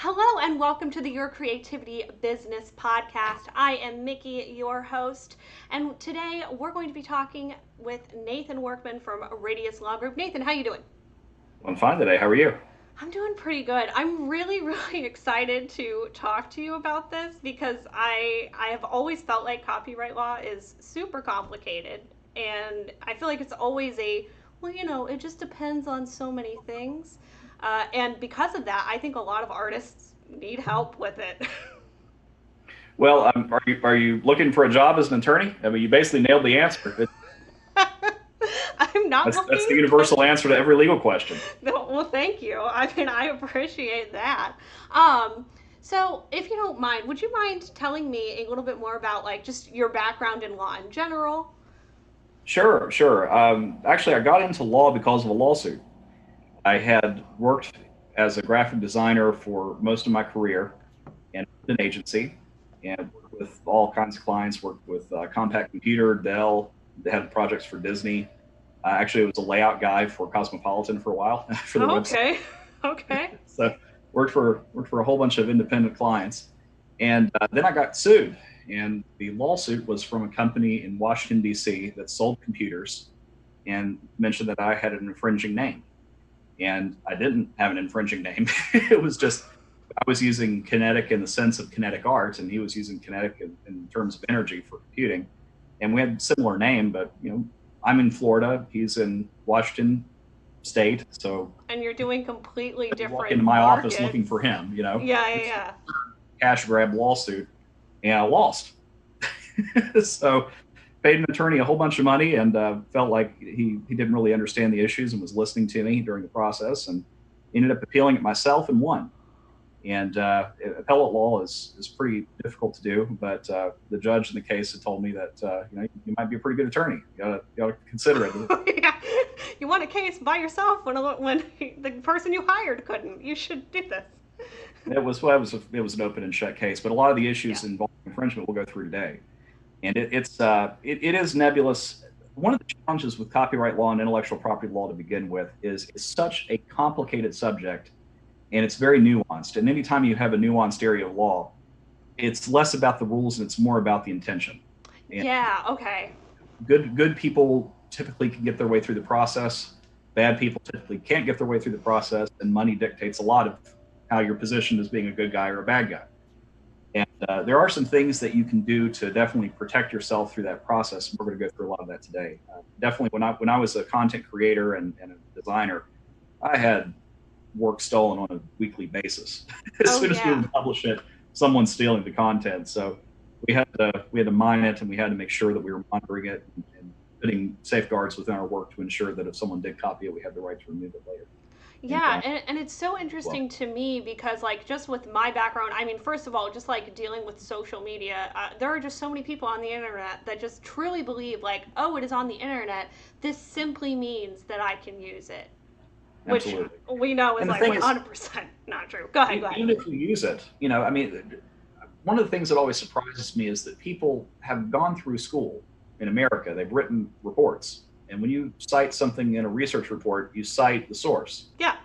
Hello and welcome to the Your Creativity Business Podcast. I am Mickey, your host, and today we're going to be talking with Nathan Workman from Radius Law Group. Nathan, how you doing? I'm fine today. How are you? I'm doing pretty good. I'm really excited to talk to you about this because I have always felt like copyright law is super complicated, and I feel like it's always it just depends on so many things. And because of that, I think a lot of artists need help with it. Well, are you looking for a job as an attorney? I mean, you basically nailed the answer. I'm not That's the looking, but universal answer to every legal question. no, well, thank you. I mean, I appreciate that. Um, so, if you don't mind, would you mind telling me a little bit more about like just your background in law in general? Sure, sure. Actually, I got into law because of a lawsuit. I had worked as a graphic designer for most of my career in an agency and worked with all kinds of clients. Worked with Compaq Computer, Dell. They had projects for Disney. Actually, I was a layout guy for Cosmopolitan for a while for their website. Okay, okay. So worked for a whole bunch of independent clients, and then I got sued. And the lawsuit was from a company in Washington D.C. that sold computers, and mentioned that I had an infringing name, and I didn't have an infringing name. It was just I was using kinetic in the sense of kinetic art, and he was using kinetic in terms of energy for computing, and we had a similar name, but I'm in Florida, he's in Washington State, so And you're doing completely I walk into different my office looking markets. for him. Yeah, yeah, It's a yeah. cash grab lawsuit, and I lost. So paid an attorney a whole bunch of money, and felt like he didn't really understand the issues and was listening to me during the process, and ended up appealing it myself and won. And appellate law is pretty difficult to do, but the judge in the case had told me that you might be a pretty good attorney. You gotta consider it. Yeah. You won a case by yourself when the person you hired couldn't. You should do this. It was an open and shut case, but a lot of the Yeah. issues involving infringement we'll go through today. And it is nebulous. One of the challenges with copyright law and intellectual property law to begin with is it's such a complicated subject, and it's very nuanced. And anytime you have a nuanced area of law, it's less about the rules and it's more about the intention. And Yeah, okay. good people typically can get their way through the process. Bad people typically can't get their way through the process, and money dictates a lot of how you're positioned as being a good guy or a bad guy. And there are some things that you can do to definitely protect yourself through that process. And we're going to go through a lot of that today. Definitely, when I was a content creator and a designer, I had work stolen on a weekly basis. As Oh soon as we yeah. would publish it, someone's stealing the content. So we had to mine it, and we had to make sure that we were monitoring it and putting safeguards within our work to ensure that if someone did copy it, we had the right to remove it later. And Yeah, and it's so well, interesting to me because, like, just with my background, I mean, first of all, just like dealing with social media, there are just so many people on the internet that just truly believe, like, oh, it is on the internet. This simply means that I can use it, which absolutely. we know is And the like thing is, 100% not true. Go ahead, go ahead. even if you use it, I mean, one of the things that always surprises me is that people have gone through school in America. They've written reports, and when you cite something in a research report, you cite the source. Yeah,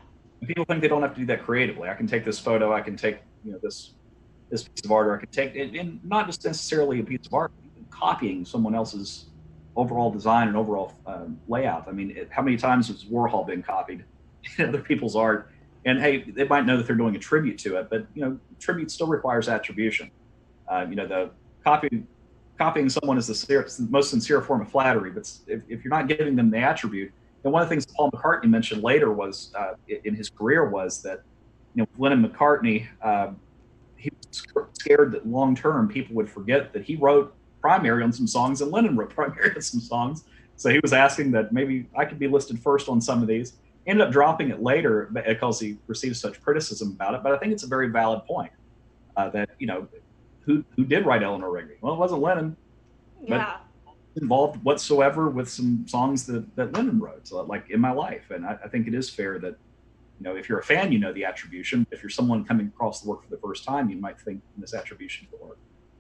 And people think they don't have to do that creatively. I can take this photo, I can take this piece of art, or I can take it, and not just necessarily a piece of art, but even copying someone else's overall design and overall layout. I mean, how many times has Warhol been copied in other people's art? And hey, they might know that they're doing a tribute to it, but tribute still requires attribution. The copy, copying someone is the most sincere form of flattery, but if you're not giving them the attribute, and one of the things Paul McCartney mentioned later was in his career was that Lennon McCartney, he was scared that long term people would forget that he wrote primary on some songs and Lennon wrote primary on some songs. So he was asking that maybe I could be listed first on some of these. Ended up dropping it later because he received such criticism about it. But I think it's a very valid point that who did write Eleanor Rigby? Well, it wasn't Lennon, but yeah. involved whatsoever with some songs that Lennon wrote, so like In My Life. And I think it is fair that if you're a fan, the attribution. If you're someone coming across the work for the first time, you might think this attribution to the work.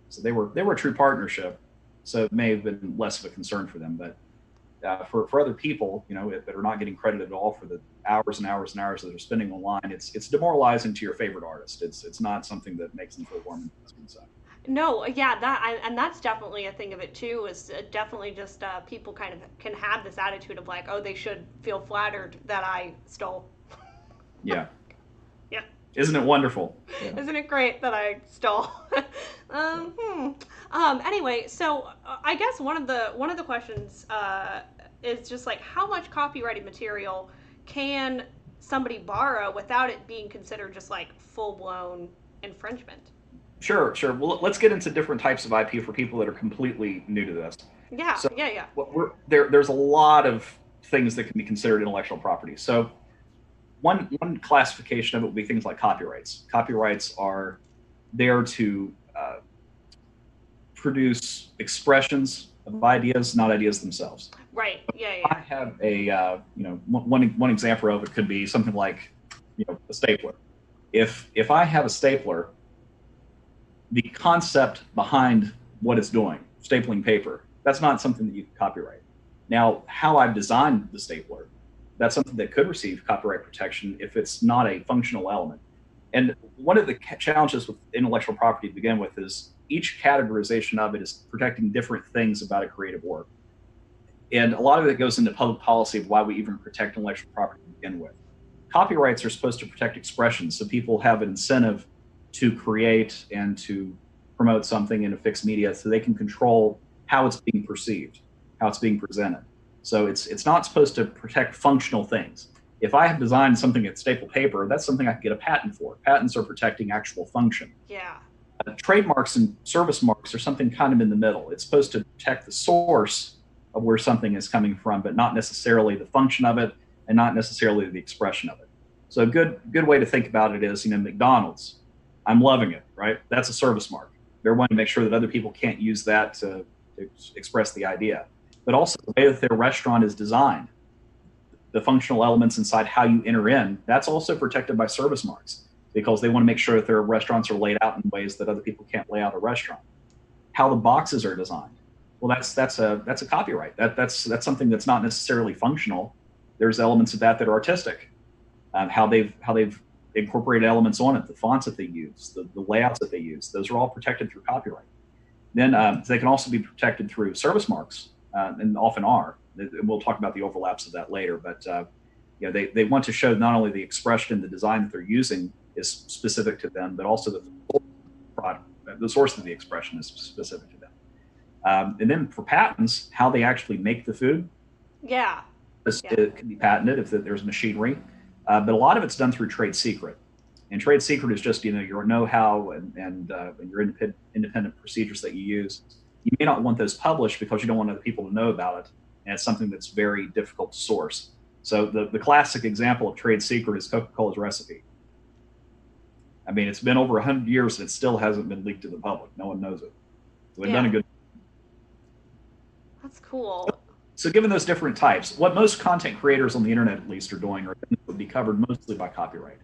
So they were a true partnership. So it may have been less of a concern for them, but for other people, that are not getting credit at all for the hours and hours and hours that they're spending online, it's demoralizing to your favorite artist. It's not something that makes them feel warm and fuzzy inside. No, yeah, and that's definitely a thing of it too. Is definitely just people kind of can have this attitude of like, oh, they should feel flattered that I stole. Yeah. Yeah. Isn't it wonderful? Yeah. Isn't it great that I stole? Anyway, so I guess one of the questions is just like how much copyrighted material can somebody borrow without it being considered just like full blown infringement? Sure, sure. Well, let's get into different types of IP for people that are completely new to this. Yeah, So yeah, yeah. there's a lot of things that can be considered intellectual property. So one classification of it would be things like copyrights. Copyrights are there to produce expressions of ideas, not ideas themselves. Right. Yeah, I yeah. have a one example of it could be something like a stapler. If I have a stapler, the concept behind what it's doing, stapling paper, that's not something that you can copyright. Now, how I've designed the stapler, that's something that could receive copyright protection if it's not a functional element. And one of the challenges with intellectual property to begin with is each categorization of it is protecting different things about a creative work. And a lot of it goes into public policy of why we even protect intellectual property to begin with. Copyrights are supposed to protect expression, so people have an incentive to create and to promote something in a fixed media so they can control how it's being perceived, how it's being presented. So it's not supposed to protect functional things. If I have designed something at staple paper, that's something I can get a patent for. Patents are protecting actual function. Yeah. Trademarks and service marks are something kind of in the middle. It's supposed to protect the source of where something is coming from, but not necessarily the function of it and not necessarily the expression of it. So a good way to think about it is, McDonald's, I'm loving it, right? That's a service mark. They're wanting to make sure that other people can't use that to express the idea. But also the way that their restaurant is designed, the functional elements inside how you enter in, that's also protected by service marks because they want to make sure that their restaurants are laid out in ways that other people can't lay out a restaurant. How the boxes are designed, well, that's a copyright. That's something that's not necessarily functional. There's elements of that are artistic. How they've incorporated elements on it, the fonts that they use, the layouts that they use, those are all protected through copyright. Then they can also be protected through service marks, and often are. We'll talk about the overlaps of that later, but they want to show not only the expression and the design that they're using is specific to them, but also the source of the expression is specific to them. And then for patents, how they actually make the food, Yeah. it can be patented if there's machinery. But a lot of it's done through trade secret. And trade secret is just, your know-how and your independent procedures that you use. You may not want those published because you don't want other people to know about it. And it's something that's very difficult to source. So the classic example of trade secret is Coca-Cola's recipe. I mean, it's been over 100 years and it still hasn't been leaked to the public. No one knows it. So they've done a good. That's cool. So given those different types, what most content creators on the internet at least are doing would be covered mostly by copyright.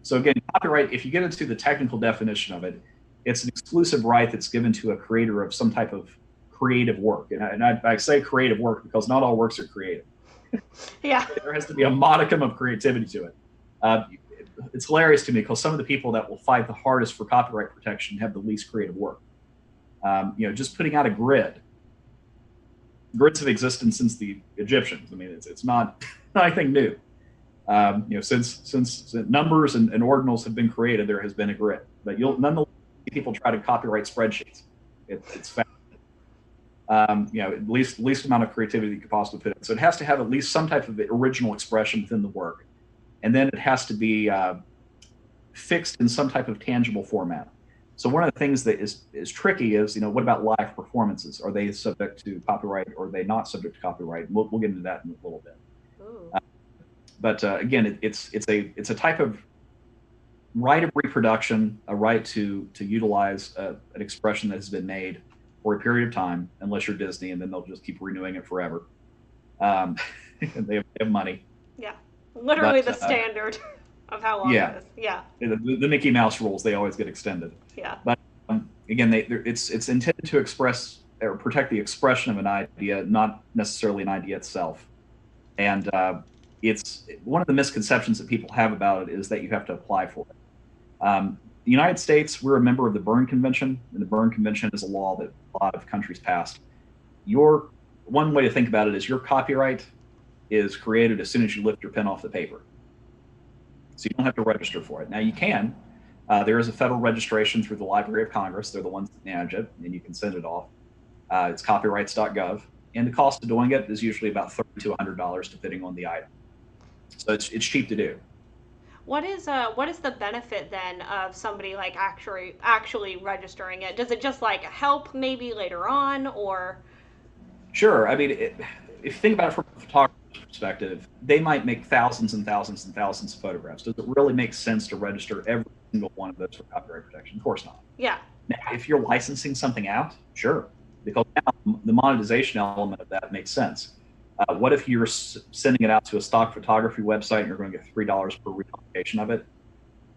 So again, copyright, if you get into the technical definition of it, it's an exclusive right that's given to a creator of some type of creative work. And I say creative work because not all works are creative. Yeah. There has to be a modicum of creativity to it. It's hilarious to me because some of the people that will fight the hardest for copyright protection have the least creative work. Just putting out a grid. Grids have existed since the Egyptians. I mean, it's not anything new. Since numbers and ordinals have been created, there has been a grid. But you'll nonetheless see people try to copyright spreadsheets. It's fast. Least amount of creativity you could possibly put in. So it has to have at least some type of original expression within the work, and then it has to be fixed in some type of tangible format. So one of the things that is tricky is, what about live performances? Are they subject to copyright or are they not subject to copyright? We'll get into that in a little bit. But again, it's a type of right of reproduction, a right to utilize an expression that has been made for a period of time, unless you're Disney, and then they'll just keep renewing it forever. They have money. Yeah, literally the standard of how long it is. Yeah. The Mickey Mouse rules, they always get extended. Yeah. But again, it's intended to express or protect the expression of an idea, not necessarily an idea itself. And it's one of the misconceptions that people have about it is that you have to apply for it. The United States, we're a member of the Berne Convention, and the Berne Convention is a law that a lot of countries passed. Your one way to think about it is your copyright is created as soon as you lift your pen off the paper. So you don't have to register for it. Now you can. There is a federal registration through the Library of Congress. They're the ones that manage it, and you can send it off. It's copyrights.gov, and the cost of doing it is usually about $30 to $100, depending on the item. So it's cheap to do. What is the benefit then of somebody like actually registering it? Does it just like help maybe later on, or? Sure. I mean, if you think about it from a photographer's perspective, they might make thousands and thousands and thousands of photographs. Does it really make sense to register every single one of those for copyright protection? Of course not. Yeah. Now, if you're licensing something out, sure, because now the monetization element of that makes sense. What if you're sending it out to a stock photography website and you're going to get $3 per republication of it?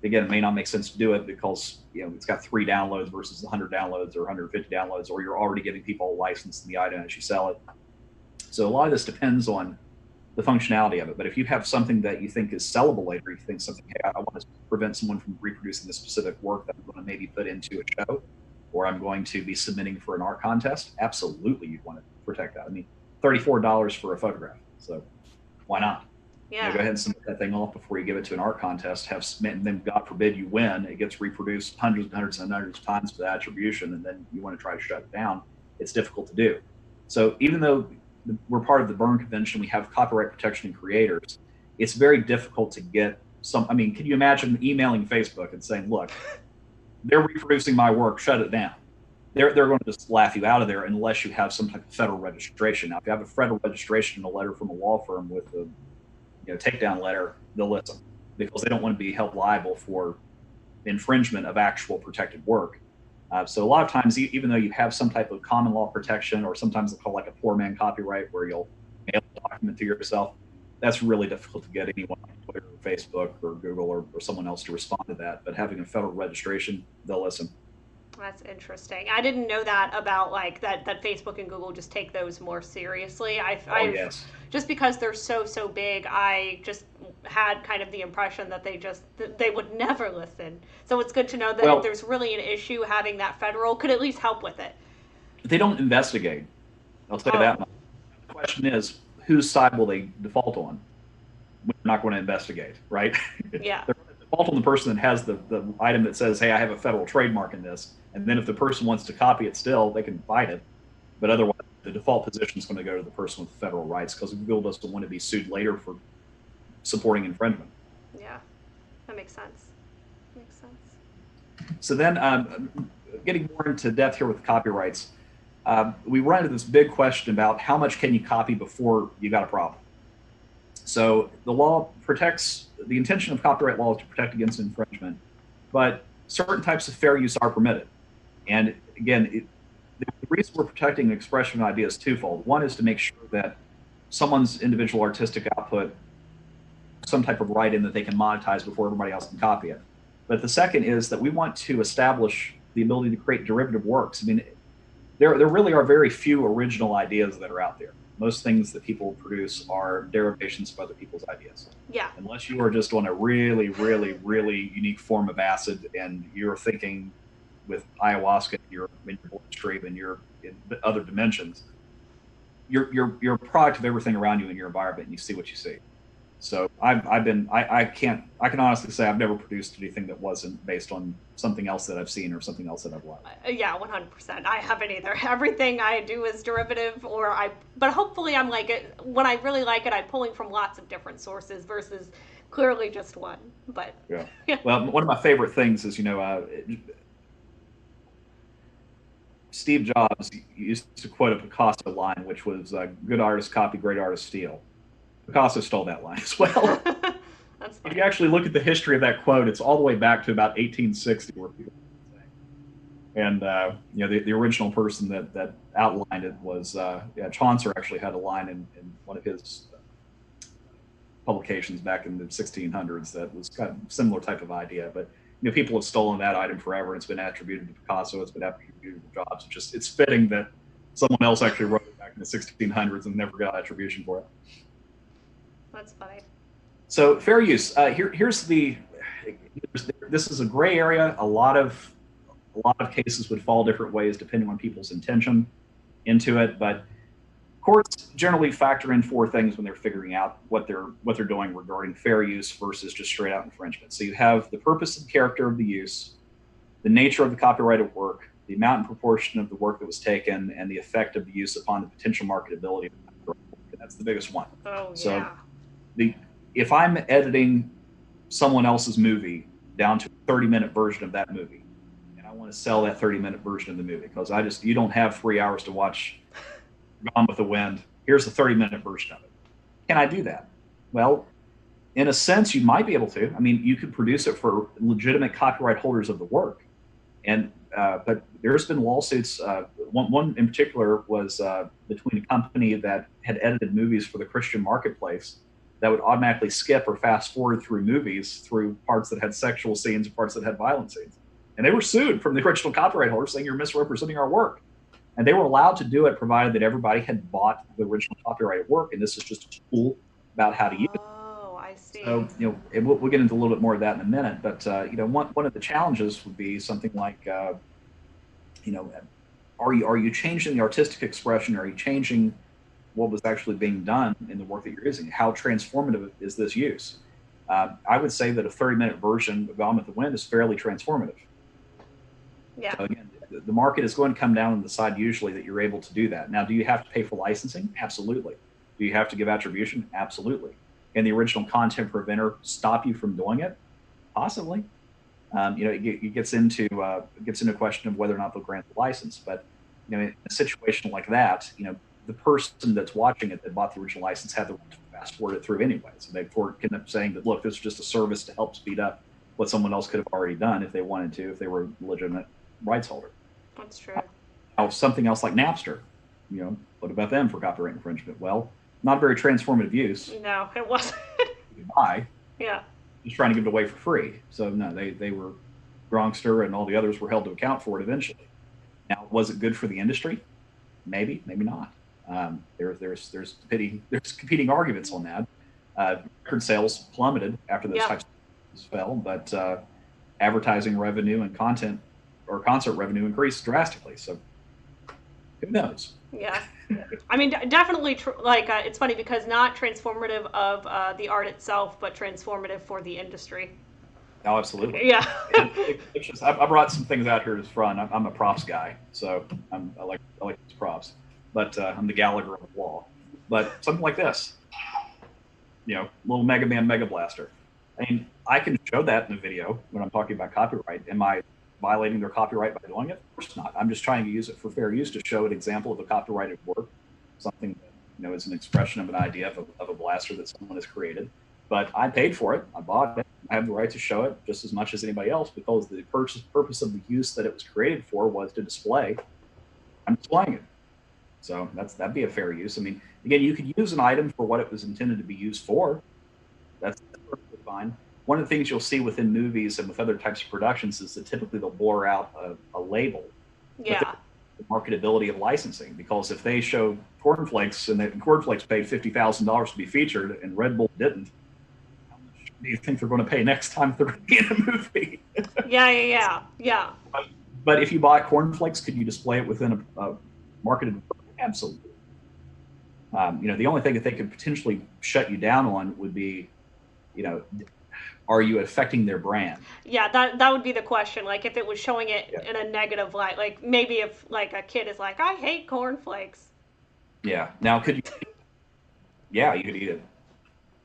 Again, it may not make sense to do it because it's got 3 downloads versus 100 downloads or 150 downloads, or you're already giving people a license in the item as you sell it. So a lot of this depends on the functionality of it. But if you have something that you think is sellable later, you think something, hey, I want to prevent someone from reproducing this specific work that I'm going to maybe put into a show, or I'm going to be submitting for an art contest, absolutely you'd want to protect that. I mean, $34 for a photograph, so why not? Yeah. Go ahead and submit that thing off before you give it to an art contest. And then, God forbid, you win. It gets reproduced hundreds and hundreds and hundreds of times for the attribution, and then you want to try to shut it down. It's difficult to do. So even though we're part of the Berne Convention, we have copyright protection in creators, it's very difficult to get some. I mean, can you imagine emailing Facebook and saying, look, they're reproducing my work, shut it down? They're going to just laugh you out of there unless you have some type of federal registration. Now, if you have a federal registration and a letter from a law firm with a takedown letter, they'll listen because they don't want to be held liable for infringement of actual protected work. So a lot of times, even though you have some type of common law protection, or sometimes they'll call like a poor man copyright, where you'll mail a document to yourself, that's really difficult to get anyone on Twitter or Facebook or Google or someone else to respond to that. But having a federal registration, they'll listen. That's interesting. I didn't know that about like that Facebook and Google just take those more seriously. Yes. Just because they're so big, I just had kind of the impression that they would never listen. So it's good to know that if there's really an issue, having that federal could at least help with it. They don't investigate. I'll say that much. The question is, whose side will they default on? We're not going to investigate, right? Yeah. They're going to default on the person that has the item that says, hey, I have a federal trademark in this. And then if the person wants to copy it still, they can fight it. But otherwise, the default position is going to go to the person with the federal rights, because Google doesn't want to be sued later for supporting infringement. Yeah, that makes sense. Makes sense. So then, getting more into depth here with copyrights, we run into this big question about how much can you copy before you got a problem. So the law protects, the intention of copyright law is to protect against infringement, but certain types of fair use are permitted. And again, the reason we're protecting expression of ideas is twofold. One is to make sure that someone's individual artistic output, some type of right in that they can monetize before everybody else can copy it. But the second is that we want to establish the ability to create derivative works. I mean, there really are very few original ideas that are out there. Most things that people produce are derivations of other people's ideas. Yeah. Unless you are just on a really, really, really unique form of acid and you're thinking with ayahuasca, you're in your bloodstream and you're in other dimensions, you're a product of everything around you in your environment, and you see what you see. So I can honestly say I've never produced anything that wasn't based on something else that I've seen or something else that I've liked. Yeah, 100%. I haven't either. Everything I do is derivative, but hopefully I'm like, when I really like it, I'm pulling from lots of different sources versus clearly just one. But yeah. Well, one of my favorite things is, Steve Jobs used to quote a Picasso line, which was, good artists copy, great artists steal. Picasso stole that line as well. That's funny. If you actually look at the history of that quote, it's all the way back to about 1860, where people were saying. And the original person that outlined it was Chaucer. Actually had a line in one of his publications back in the 1600s that was kind of similar type of idea. But people have stolen that item forever. It's been attributed to Picasso. It's been attributed to Jobs. It's fitting that someone else actually wrote it back in the 1600s and never got attribution for it. That's funny. So fair use. This is a gray area. A lot of cases would fall different ways depending on people's intention into it, but courts generally factor in four things when they're figuring out what they're doing regarding fair use versus just straight out infringement. So you have the purpose and character of the use, the nature of the copyrighted work, the amount and proportion of the work that was taken, and the effect of the use upon the potential marketability of the copyrighted work. And that's the biggest one. Oh, So yeah. the if I'm editing someone else's movie down to a 30-minute version of that movie, and I want to sell that 30-minute version of the movie because you don't have 3 hours to watch Gone with the Wind. Here's the 30-minute version of it. Can I do that? Well, in a sense, you might be able to. I mean, you could produce it for legitimate copyright holders of the work, but there's been lawsuits. One in particular was between a company that had edited movies for the Christian marketplace that would automatically skip or fast forward through movies through parts that had sexual scenes, parts that had violent scenes, and they were sued from the original copyright holder saying you're misrepresenting our work. And they were allowed to do it provided that everybody had bought the original copyrighted work, and this is just a tool about how to use it. Oh, I see. So, and we'll get into a little bit more of that in a minute. But one of the challenges would be something like, you know, are you changing the artistic expression? Are you changing what was actually being done in the work that you're using? How transformative is this use? I would say that a 30-minute version of Gone with the Wind is fairly transformative. Yeah. So again, the market is going to come down on the side usually that you're able to do that. Now, do you have to pay for licensing? Absolutely. Do you have to give attribution? Absolutely. Can the original content preventer stop you from doing it? Possibly. It gets into a question of whether or not they'll grant the license. But in a situation like that, the person that's watching it that bought the original license had the right to fast forward it through anyway. So they end up saying that, look, this is just a service to help speed up what someone else could have already done if they wanted to, if they were a legitimate rights holder. That's true. Now, something else like Napster, what about them for copyright infringement? Well, not a very transformative use. No, it wasn't. You buy, Yeah. just trying to give it away for free. So no, they were Grongster and all the others were held to account for it eventually. Now, was it good for the industry? Maybe, maybe not. There's competing arguments on that. Record sales plummeted after those types of things fell, but advertising revenue and content or concert revenue increased drastically. So who knows? Yeah. I mean, definitely, it's funny because not transformative of the art itself, but transformative for the industry. Oh, absolutely. Yeah. I brought some things out here as fun. I'm a props guy, so I like these props. But I'm the Gallagher of the wall. But something like this, little Mega Man Mega Blaster. I mean, I can show that in the video when I'm talking about copyright. Am I violating their copyright by doing it? Of course not. I'm just trying to use it for fair use to show an example of a copyrighted work, something that is an expression of an idea of a blaster that someone has created. But I paid for it. I bought it. I have the right to show it just as much as anybody else because the purpose of the use that it was created for was to display. I'm displaying it. So that'd be a fair use. I mean, again, you could use an item for what it was intended to be used for. That's perfectly fine. One of the things you'll see within movies and with other types of productions is that typically they'll blur out a label. Yeah. The marketability of licensing, because if they show cornflakes and cornflakes paid $50,000 to be featured and Red Bull didn't, how much do you think they're going to pay next time they're going to be in a movie? Yeah. But if you buy cornflakes, could you display it within a marketed work? Absolutely. The only thing that they could potentially shut you down on would be, are you affecting their brand? Yeah, that would be the question. Like if it was showing it in a negative light, like maybe if like a kid is like, I hate cornflakes. Yeah. Now, could you? Yeah, you could eat it.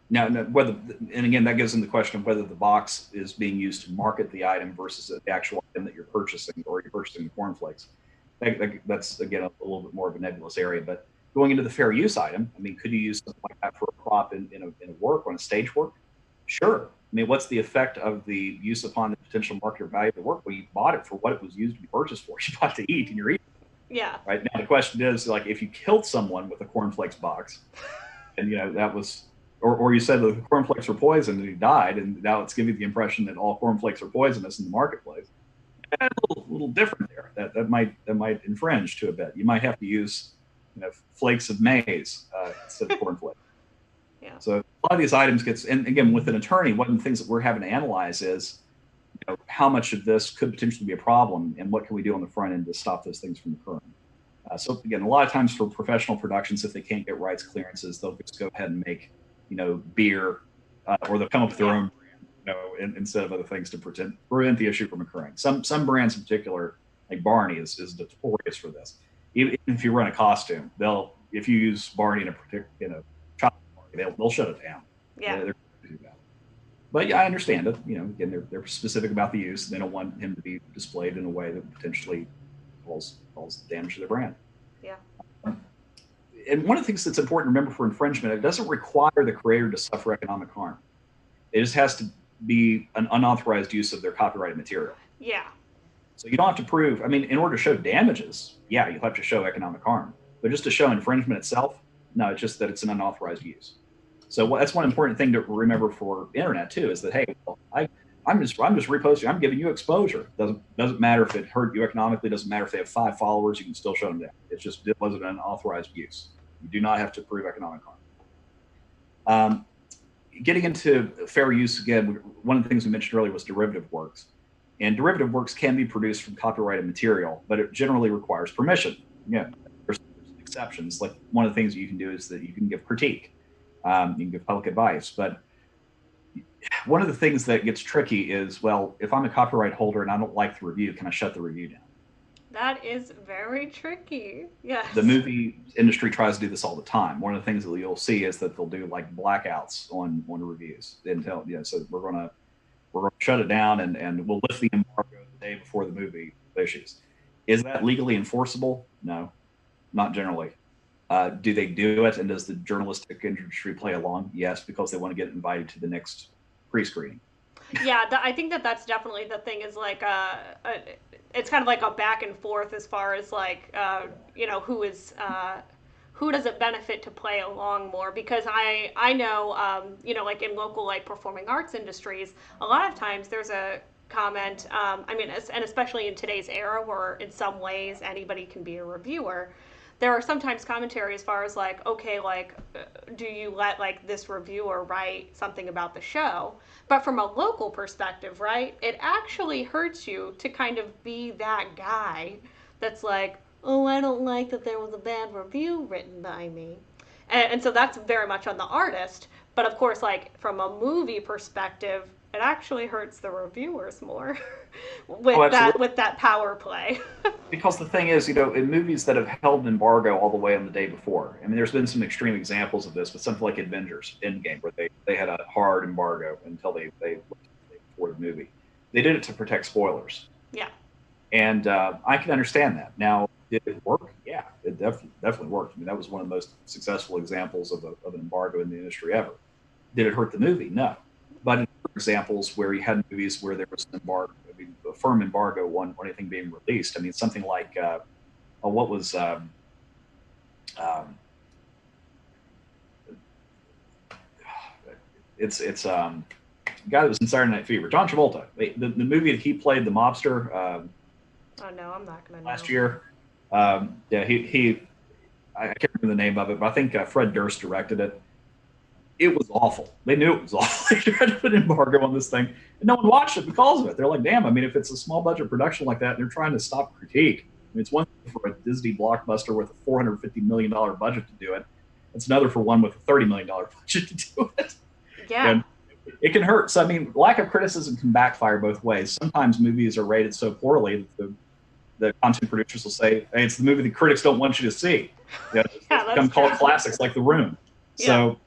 Now, whether, and again, that gives them the question of whether the box is being used to market the item versus the actual item that you're purchasing, or you're purchasing the cornflakes. That's again a little bit more of a nebulous area. But going into the fair use item, I mean, could you use something like that for a prop in a work, on a stage work? Sure. I mean, what's the effect of the use upon the potential market or value of the work? Well, you bought it for what it was used to be purchased for. You bought it to eat, and you're eating. Yeah. Right now, the question is, like, if you killed someone with a cornflakes box, and that was, or you said that the cornflakes were poisoned and he died, and now it's giving the impression that all cornflakes are poisonous in the marketplace. A little different there. That might infringe to a bit. You might have to use flakes of maize instead of cornflakes. Yeah. So a lot of these items gets, and again, with an attorney, one of the things that we're having to analyze is, how much of this could potentially be a problem, and what can we do on the front end to stop those things from occurring. So again, a lot of times for professional productions, if they can't get rights clearances, they'll just go ahead and make, beer, or they'll come up with their own brand, instead of other things to prevent the issue from occurring. Some brands in particular, like Barney, is notorious for this. Even if you run a costume, if you use Barney in a chocolate party, they'll shut it down. Yeah. They're do that. But yeah, I understand it. Again, they're specific about the use. They don't want him to be displayed in a way that potentially cause damage to their brand. Yeah. And one of the things that's important to remember for infringement, it doesn't require the creator to suffer economic harm. It just has to be an unauthorized use of their copyrighted material. Yeah. So you don't have to prove, in order to show damages, yeah, you'll have to show economic harm. But just to show infringement itself, no, it's just that it's an unauthorized use. So that's one important thing to remember for internet too, is that, hey, well, I'm just reposting. I'm giving you exposure. Doesn't matter if it hurt you economically. Doesn't matter if they have 5 followers. You can still shut them down. It wasn't an authorized use. You do not have to prove economic harm. Getting into fair use again, one of the things we mentioned earlier was derivative works, and derivative works can be produced from copyrighted material, but it generally requires permission. Yeah, there's exceptions. Like one of the things you can do is that you can give critique, you can give public advice, but one of the things that gets tricky is, well, if I'm a copyright holder and I don't like the review, can I shut the review down? That is very tricky. Yes. The movie industry tries to do this all the time. One of the things that you'll see is that they'll do like blackouts on reviews. So we're gonna shut it down and we'll lift the embargo the day before the movie issues. Is that legally enforceable? No, not generally. Do they do it, and does the journalistic industry play along? Yes, because they want to get invited to the next pre-screening. Yeah, I think that's definitely the thing, is like it's kind of like a back and forth as far as like who does it benefit to play along more, because I know like in local like performing arts industries, a lot of times there's a comment, and especially in today's era where in some ways anybody can be a reviewer, there are sometimes commentary as far as like, okay, like, do you let like this reviewer write something about the show? But from a local perspective, right, it actually hurts you to kind of be that guy that's like, oh, I don't like that there was a bad review written by me. And so that's very much on the artist. But of course, like from a movie perspective, it actually hurts the reviewers more with that power play. Because the thing is, in movies that have held an embargo all the way on the day before, there's been some extreme examples of this, but something like Avengers Endgame, where they had a hard embargo until they looked at the day before the movie. They did it to protect spoilers. Yeah. And I can understand that. Now, did it work? Yeah, it definitely worked. That was one of the most successful examples of an embargo in the industry ever. Did it hurt the movie? No. But in other examples where you had movies where there was an embargo, a firm embargo on anything being released. Something like what was it's a guy that was in Saturday Night Fever, John Travolta. The movie that he played, the mobster. Oh no, I'm not gonna know. Last year, he I can't remember the name of it, but I think Fred Durst directed it. It was awful. They knew it was awful. They tried to put an embargo on this thing, and no one watched it because of it. They're like, damn, if it's a small budget production like that, and they're trying to stop critique. It's one thing for a Disney blockbuster with a $450 million budget to do it. It's another for one with a $30 million budget to do it. Yeah. And it can hurt. So, lack of criticism can backfire both ways. Sometimes movies are rated so poorly that the content producers will say, hey, it's the movie the critics don't want you to see. Become cult classics like The Room. Yeah. So,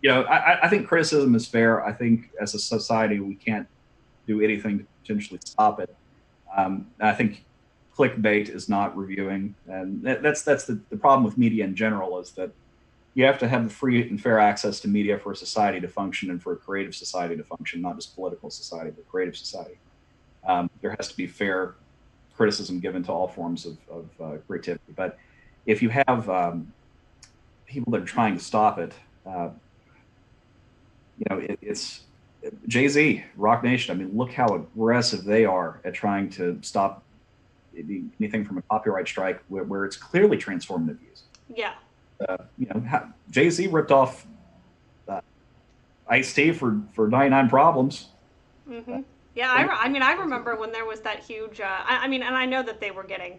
I think criticism is fair. I think as a society, we can't do anything to potentially stop it. I think clickbait is not reviewing. And that's the problem with media in general, is that you have to have the free and fair access to media for a society to function and for a creative society to function, not just political society, but creative society. There has to be fair criticism given to all forms of creativity. But if you have people that are trying to stop it, it's Jay-Z, Rock Nation. Look how aggressive they are at trying to stop anything from a copyright strike where it's clearly transformative use. Yeah. Jay-Z ripped off Ice-T for 99 Problems. Mm-hmm. Yeah, I mean, I remember when there was that huge. I mean, and I know that they were getting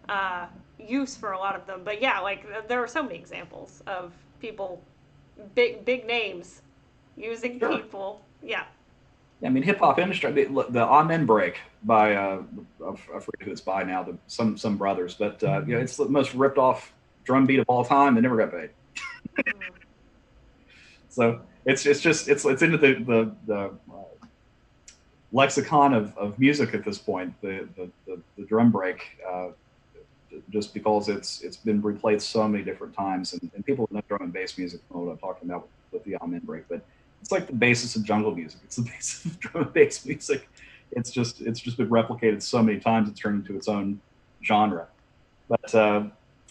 uh, use for a lot of them, but yeah, like there were so many examples of people, big names, using Sure. people. Yeah. I mean, hip hop industry. I mean, the Amen Break by I forget who it's by now. Some brothers, but it's the most ripped off drum beat of all time. They never got paid. Mm. So it's into the lexicon of music at this point. The drum break. Just because it's been replayed so many different times, and people who know drum and bass music know what I'm talking about with the Amen Break. But it's like the basis of jungle music. It's the basis of drum and bass music. It's just been replicated so many times. It's turned into its own genre. But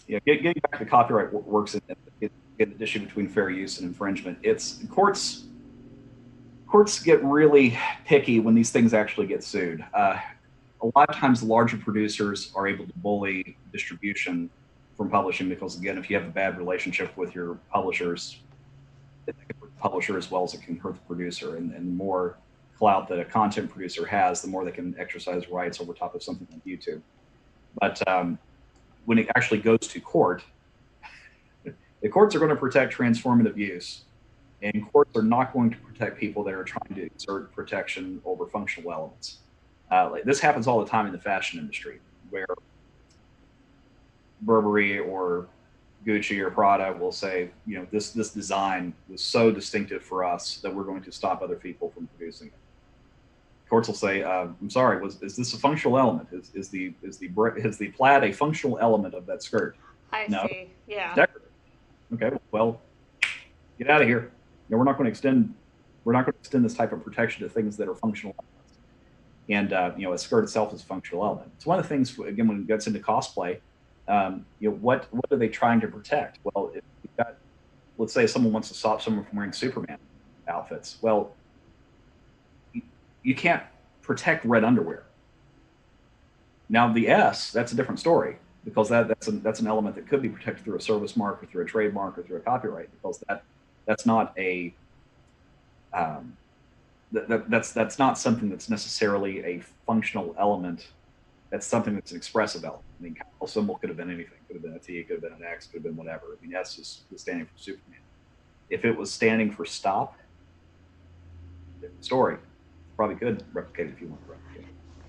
getting back to copyright works in the issue between fair use and infringement. It's courts get really picky when these things actually get sued. A lot of times, the larger producers are able to bully distribution from publishing because, again, if you have a bad relationship with your publishers, it can hurt the publisher as well as it can hurt the producer. And the more clout that a content producer has, the more they can exercise rights over top of something like YouTube. But when it actually goes to court, the courts are going to protect transformative use, and courts are not going to protect people that are trying to exert protection over functional elements. This happens all the time in the fashion industry, where Burberry or Gucci or Prada will say, this design was so distinctive for us that we're going to stop other people from producing it. Courts will say, I'm sorry, is this a functional element? Is the plaid a functional element of that skirt? I No, see. Yeah. decorative. Okay, well, get out of here. We're not going to extend this type of protection to things that are functional elements. And a skirt itself is a functional element. It's one of the things, again, when it gets into cosplay. What are they trying to protect? Well, if you've got, let's say someone wants to stop someone from wearing Superman outfits. Well, you can't protect red underwear. Now the S, that's a different story, because that's an element that could be protected through a service mark or through a trademark or through a copyright, because that's not a that's not something that's necessarily a functional element. That's something that's an expressive element. I mean, a symbol could have been anything. Could have been a T, could have been an X, could have been whatever. I mean, S is standing for Superman. If it was standing for stop, different story. Probably could replicate it if you want to replicate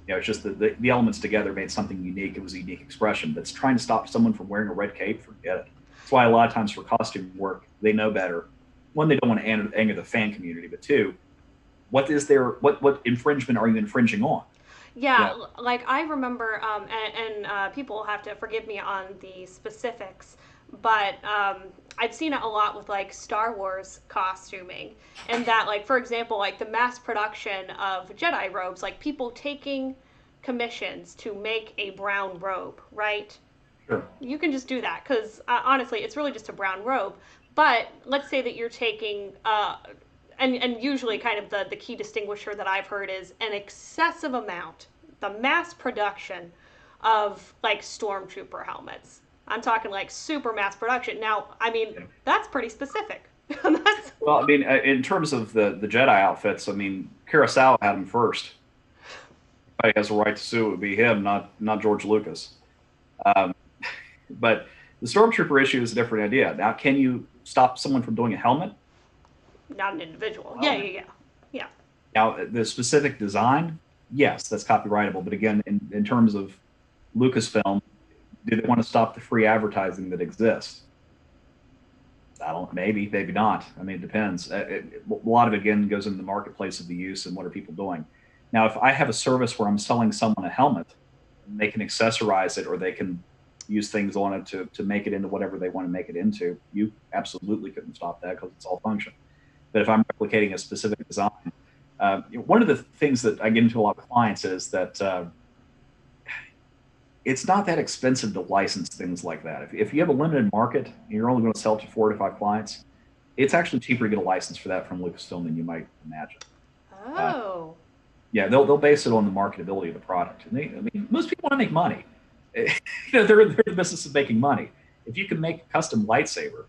it. It's just the elements together made something unique. It was a unique expression. But it's trying to stop someone from wearing a red cape, forget it. That's why a lot of times for costume work, they know better. One, they don't want to anger the fan community, but two, what infringement are you infringing on? Yeah, like I remember, and people have to forgive me on the specifics, but I've seen it a lot with like Star Wars costuming, and that, like, for example, like the mass production of Jedi robes, like people taking commissions to make a brown robe, right? Sure. You can just do that because honestly, it's really just a brown robe. But let's say that you're taking and usually kind of the key distinguisher that I've heard is an excessive amount, the mass production of like stormtrooper helmets. I'm talking like super mass production. Now, I mean, that's pretty specific. That's... Well, I mean, in terms of the Jedi outfits, I mean, Kurosawa had them first. If anybody has a right to sue, it would be him, not George Lucas. Um, but the stormtrooper issue is a different idea. Now, can you stop someone from doing a helmet? Not an individual. Yeah. Now, the specific design, yes, that's copyrightable. But again, in terms of Lucasfilm, do they want to stop the free advertising that exists? Maybe not. I mean, it depends. A lot of it, again, goes into the marketplace of the use and what are people doing. Now, if I have a service where I'm selling someone a helmet, and they can accessorize it or they can use things on it to make it into whatever they want to make it into, you absolutely couldn't stop that because it's all function. But if I'm replicating a specific design, one of the things that I get into a lot of clients is that it's not that expensive to license things like that. If you have a limited market and you're only going to sell to 4 to 5 clients, it's actually cheaper to get a license for that from Lucasfilm than you might imagine. Oh. Yeah, they'll base it on the marketability of the product. And I mean, most people want to make money. They're in the business of making money. If you can make a custom lightsaber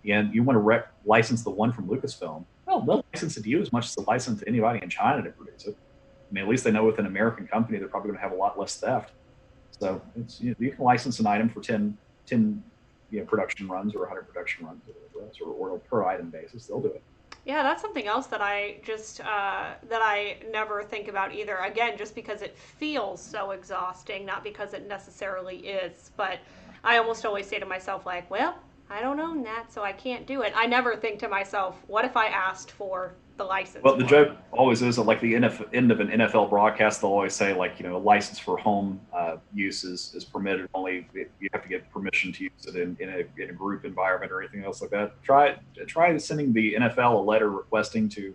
and you want to license the one from Lucasfilm, well, they'll license it to you as much as they license to anybody in China to produce it. I mean, at least they know with an American company, they're probably going to have a lot less theft. So it's, you can license an item for 10 production runs or 100 production runs or per item basis. They'll do it. Yeah, that's something else that I never think about either. Again, just because it feels so exhausting, not because it necessarily is. But I almost always say to myself, like, well, I don't own that, so I can't do it. I never think to myself, what if I asked for the license Well, the for it? joke always is that, like, the end of an NFL broadcast, they'll always say, like, a license for home use is permitted. Only you have to get permission to use it in a group environment or anything else like that. Try sending the NFL a letter requesting to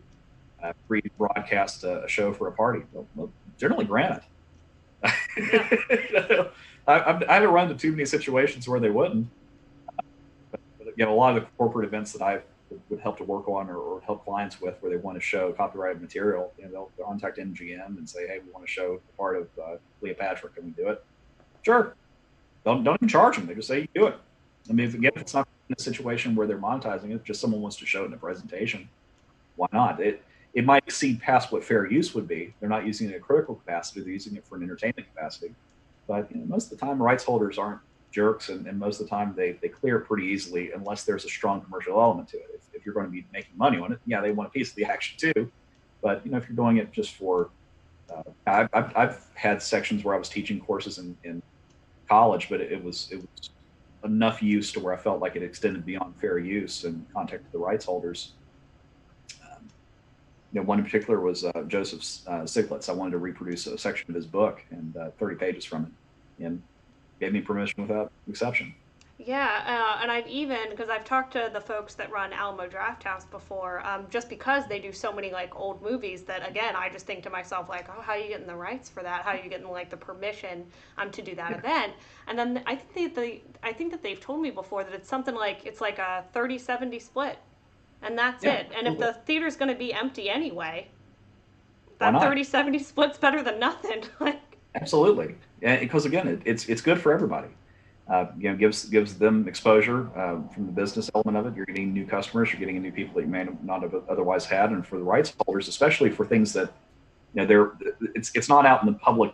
broadcast a show for a party. They'll generally grant Yeah. it. I haven't run into too many situations where they wouldn't. But, a lot of the corporate events that I would help to work on or help clients with, where they want to show copyrighted material, they'll contact MGM and say, hey, we want to show part of Cleopatra. Can we do it? Sure. Don't even charge them. They just say you do it. I mean, if it's not in a situation where they're monetizing it, just someone wants to show it in a presentation, why not? It might exceed past what fair use would be. They're not using it in a critical capacity. They're using it for an entertainment capacity. But most of the time, rights holders aren't jerks, and most of the time they clear it pretty easily unless there's a strong commercial element to it. If you're going to be making money on it, yeah, they want a piece of the action too. But if you're doing it just for, I've had sections where I was teaching courses in college, but it was enough use to where I felt like it extended beyond fair use and contacted the rights holders. One in particular was Joseph Stiglitz. I wanted to reproduce a section of his book and 30 pages from it, and gave me permission without exception. Yeah, and because I've talked to the folks that run Alamo Draft House before, just because they do so many like old movies that, again, I just think to myself, like, oh, how are you getting the rights for that? How are you getting like the permission to do that event? And then I think that they've told me before that it's something like it's like a 30-70 split, and that's Yeah, it. And if the theater's going to be empty anyway, why that not? 30-70 split's better than nothing. Like, Absolutely, and because again, it's good for everybody. Gives them exposure from the business element of it. You're getting new customers. You're getting new people that you may not have otherwise had, and for the rights holders, especially for things that it's not out in the public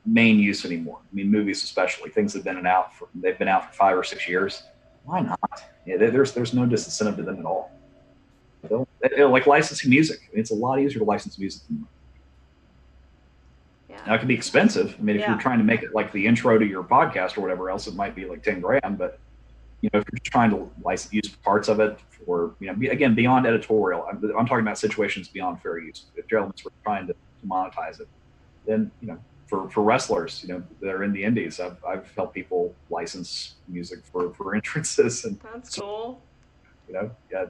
main use anymore. I mean, movies especially, things have been out for 5 or 6 years. Why not? Yeah, there's no disincentive to them at all. Like licensing music. I mean, it's a lot easier to license music than yeah, now, it can be expensive. I mean, if yeah. you're trying to make it like the intro to your podcast or whatever else, it might be like 10 grand. But if you're just trying to use parts of it for, again, beyond editorial, I'm talking about situations beyond fair use. If elements were trying to monetize it, then for wrestlers, that are in the indies, I've helped people license music for entrances, and That's so, cool. yeah,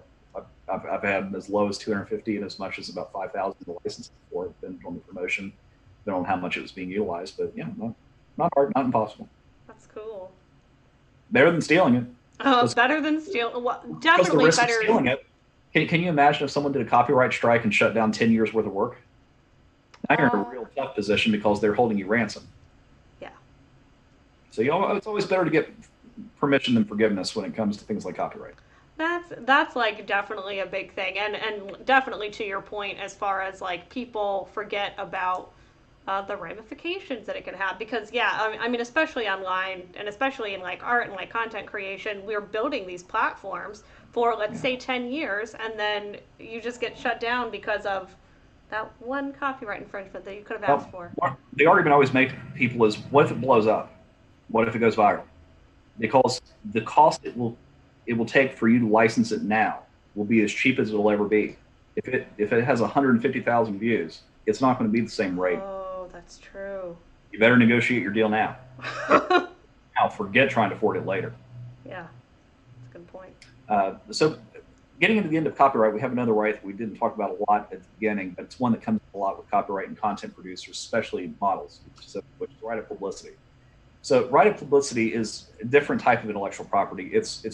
I've had as low as 250 and as much as about 5,000 to license for it, depending on the promotion, depending on how much it was being utilized. But yeah, not hard, not impossible. That's cool. Better than stealing it. Better than steal. Well, Because the definitely risk of better. stealing it. Can you imagine if someone did a copyright strike and shut down 10 years worth of work? Now you're in a real tough position because they're holding you ransom. Yeah. So it's always better to get permission than forgiveness when it comes to things like copyright. That's like definitely a big thing, and definitely to your point as far as like people forget about the ramifications that it can have, because yeah, I mean, especially online and especially in like art and like content creation, we're building these platforms for, let's say, 10 years, and then you just get shut down because of that one copyright infringement that you could have asked for. The argument I always make to people is, what if it blows up? What if it goes viral? Because the cost it will take for you to license it now will be as cheap as it'll ever be. If it has 150,000 views, it's not going to be the same rate. Oh, that's true. You better negotiate your deal now. Now, forget trying to afford it later. Yeah, that's a good point. So getting into the end of copyright, we have another right that we didn't talk about a lot at the beginning, but it's one that comes a lot with copyright and content producers, especially models, which is right of publicity. So right of publicity is a different type of intellectual property. It's